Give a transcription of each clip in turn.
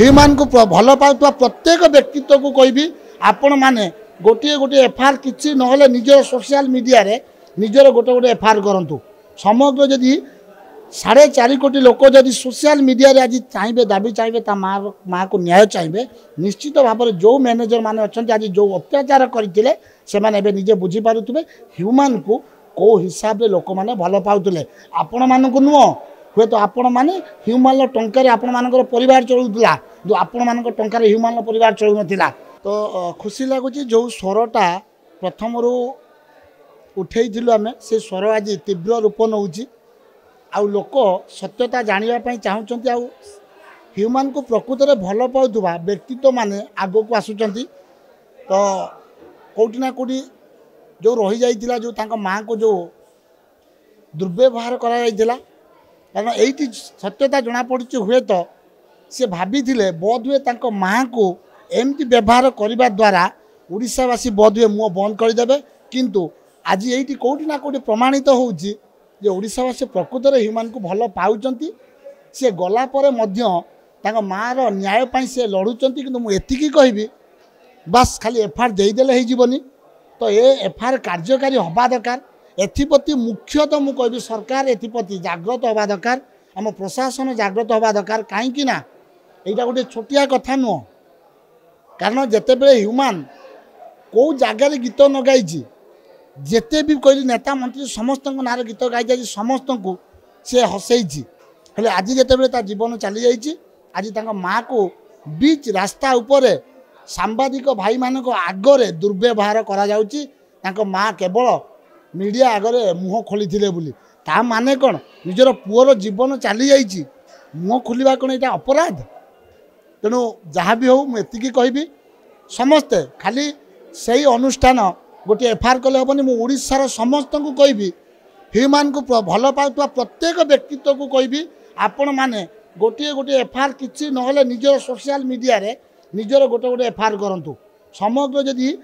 Human को भल पाउथुवा प्रत्येक व्यक्तित्व को कहबी आपण मैंने गोटे गोटे एफआईआर किसी ना निजर सोशल मीडिया रे निजर गोटे गोटे एफआईआर करूँ समग्र जदि 4.5 कोटी लोक जदि सोशल मीडिया रे आज चाहिए दाबी चाहिए माँ को न्याय चाहिए निश्चित भाव में जो मैनेजर मैंने अच्छा आज जो अत्याचार करते से निजे बुझीपे ह्यूमान को कौ हिसाब से लोक मैंने भल पाते आपण मानक नुह हे तो आपण मैंने ह्यूमान टंकार आपण मान परिवार चलूला जो आपण मान टंकार ह्यूमान परिवार चलू ना तो खुशी लगुच जो स्वरटा प्रथम उठेलु आम से स्वर आज तीव्र रूप नौ आउ लोक सत्यता जानापी चाहूँच आउ ह्यूमान को प्रकृत में भल पाउथुवा व्यक्तित्व माने आग को आसुंच तो कौटिना कौटी जो रही जाइतिला जो तांको माँ को जो दुर्व्यवहार करा जाइतिला कारण यही सत्यता जना पड़ी हुए तो सी भाभी बोध हुए तांको माँ को एमती व्यवहार करने द्वारा ओडिशावासी बोध हुए मुँह बंद करदे किंतु आज ये कौटी ना कौटी प्रमाणित होउची जे ओडिशावासी प्रकृत में ह्यूमान को भल पाउचंती सी गलापर माँ रो न्याय पाई से लड़ुचंती किंतु मु एतिकी कहबी बस खाली एफआईआर देदेले हो जीवनी तो ये एफआईआर कार्यकारी हवा दरकार एथिप्रति मुख्यतः मु कहबी सरकार एथिप्रति जागृत हवा दरकार आम प्रशासन जागृत हवा दरकार कहीं ना यहाँ गोटे छोटिया कथा नुह कारण जितेबले ह्यूमान कौ जगार गीत न गाई जिते भी कहली नेता मंत्री समस्त ना गीत गाई समस्त को सी हसई आज जिते जीवन चली जाइए आज माँ को बीच रास्ता उपरे सांबादिक भाई मान आगरे दुर्व्यवहार करा माँ केवल मीडिया आगरे मुह खोली बोली ता माने कौन निजर पुअर जीवन चली जाइए मुह खोलिबा कौन यहाँ अपराध तेणु जहाँ भी हो मुझे कहबी समस्ते खाली सही अनुष्ठान गोटे एफआईआर कले हेनी मुशार समस्त को कहबी ह्यूमान को भल पाउथुवा प्रत्येक व्यक्तित्व को कहबी आपण मैंने गोटे गोटे एफआईआर किसी ना निजर सोशल मीडिया रे निजर गोटे गोटे एफआईआर करूँ समग्र जदि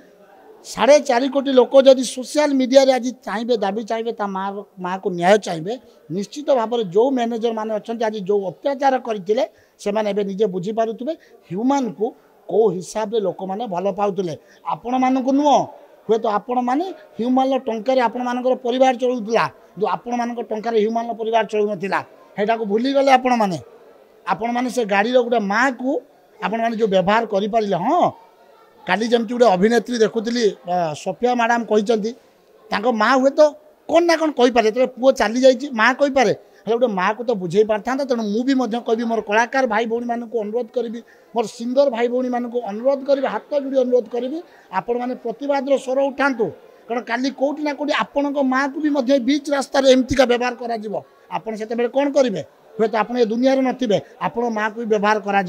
4.5 कोटी लोक जदि सोशल मीडिया रे आज चाहिए दाबी चाहिए माँ को न्याय चाहिए निश्चित भाव में जो मैनेजर मैंने अच्छा आज जो अत्याचार करते से निजे बुझीपे ह्यूमान को कौ हिसाब से लोक मैंने भल पाते आपण मानक नुह हे तो आपण मैंने ह्यूमान टंकार आपण मान परिवार चलूला जो आपण मान टंकार ह्यूमान परिवार चलू ना भूलीगले आपण मैंने से गाड़ी गोटे माँ को आपण मैंने जो व्यवहार करें हाँ काली जमती गोटे अभिनेत्री देखुली सोफिया मैडम कहते माँ हुए तो कौन ना कौन कहीपे जो पुओ चली जाइए माँ कहीपे गोटे माँ को तो बुझे पार था तेणु मुझे कहि मोर कलाकार भाई भौणी मानक अनुरोध करी मोर सिंगर भाई भौणी मानक अनुरोध करी हाथ जोड़ी अनुरोध करी आपण मैंने प्रतिवाद स्वर उठातु कारण काली कौटी ना कौटी आपण माँ को भी बीच रास्तार एमतीका व्यवहार कर कौन करेंगे हे तो आप दुनिया नथिबे आपण माँ को भी व्यवहार कर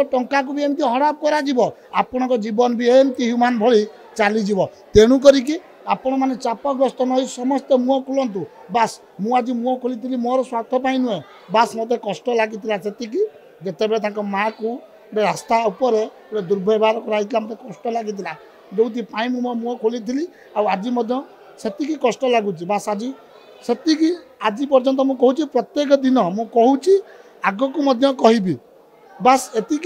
टंका को भी एमती हड़प कर जीवन भी एमती ह्यूमान भली चलीज तेणु करी आपण मैंने चापग्रस्त न समस्त मुँह खोलतु बास मुझे मुँह खोली मोर स्वार्थपाई नुहे बास मत कष्ट लगी से जिते माँ को रास्ता उपर दुर्व्यवहार कराइला मत कष्ट लगी जो मो मुँह खोली आज से कष्ट लगुच बास आज से आज पर्यंत मुझे प्रत्येक दिन मुझे आग को कहबी बास एति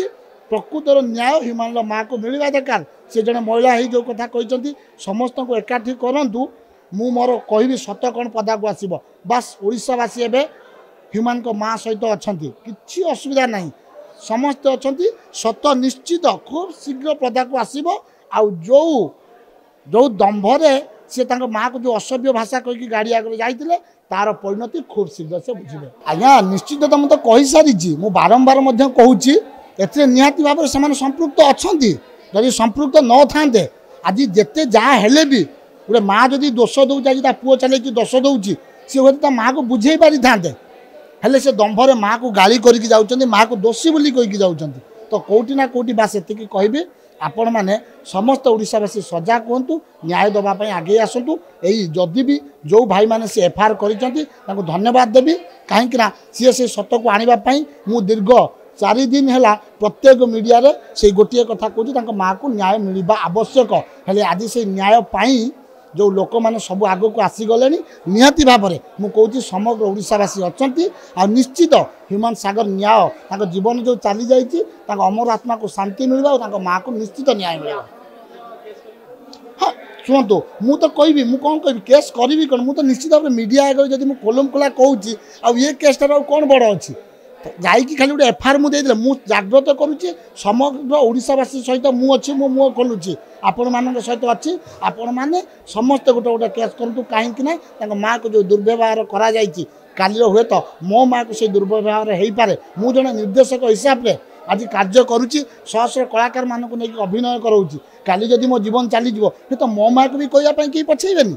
प्रकृतर न्याय ह्यूमान माँ को मिलवा दरकार से जड़े महिला ही जो कथा कहते समस्त को एकाठी करूँ मु मोर कहबी सत कौन पदा को आसब बास ओडिशावासी एवं ह्यूमान को माँ सहित अच्छा कि असुविधा ना समस्ते अच्छा सत निश्चित खूब शीघ्र पदा को आसब आ जो दंभरे सी माँ को जो असभ्य भाषा कहीकि गाड़ी आगे जाते तार परिणति खूब शीघ्र से बुझे आज्ञा निश्चित तो मुझे कही सारी मुझे बारंबार कहूँ ए निहाती भाव से संपृक्त अच्छा जदि संपृक्त न था आज जिते जहाँ हेले भी गोटे माँ जदि दोष दूसरी पुओ चल दोष दूसरी सी हूँ माँ को बुझे पारि था हेले से दंभरे माँ को गाली करके जाऊँ माँ को दोषी बोली कहीकि जाऊँ तो कौटी ना कौटी बास एतिकी कहबी आपण मैंने समस्त ओडिशावासी सजग कहतु न्याय देवाई आगे आसतु यही जदि भी जो भाई मैंने से एफआईआर कर धन्यवाद देवी कहीं सी से सत को आने मु दीर्घ 4 दिन है प्रत्येक मीडिया से गोटे कथा कहूँ माँ को न्याय मिलवा आवश्यक हेले आज से न्याय पाई जो लोक मैंने सब आग को आसीगले निहाती भाव में मुझे समग्र ओडावासी अच्छा आ निश्चित ह्यूमन सागर न्याय जीवन जो चली जाइए अमर आत्मा को शांति मिलवा और माँ को निश्चित न्याय मिलवा। हाँ शुणु मु तो कहबी मु कौन कह केस करी कौन मु तो निश्चित भाव मीडिया आगे जब मुझे खोलम खोला कहूँ आए केसटार कौन बड़ अच्छी जाकि खाली गोटे एफआईआर मुझे मुझे जाग्रत करुच्ची समग्र ओडावासी सहित मुझे मो मुह खोलुची आपण मान सहित अच्छी आपण मैंने समस्ते गोटे गोटे केस करूँ कहीं माँ को जो दुर्व्यवहार कराई कालीर हुए तो मो माँ को से दुर्व्यवहार हो पारे मु जड़े निर्देशक हिसाब से आज कार्य करुच्ची शह शह कलाकार मानक नहीं अभिनय कराऊँगी काली जदि मो जीवन चलीज तो मो माँ को भी कहवाई कहीं पछेबेनि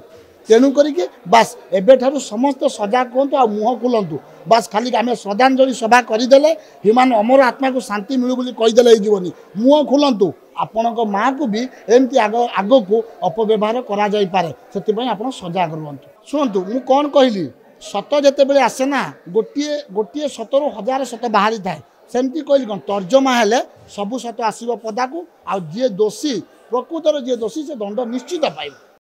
तेणु करिके बास एबेठारु समस्त सजग कहतु आ मुह खुलतु बास खाली आम श्रद्धांजलि सभा करदेले ह्यूमान अमर आत्मा को शांति मिलू बोली कहीदेले जीवन मुह खुलतु आपण माँ को भी एमती आग को अपव्यवहार करा जाई पारे से आप सजग रुहतु। शुणु मु कौन कहली सत जिते बड़े आसे ना गोटे गोटे सतरु हजार सत बाहरी थाए सेमती कहली कौन तर्जमा हेले सबू सत आसब पदा को आ जी दोषी प्रकृतर जी दोषी से दंड निश्चित पाइब।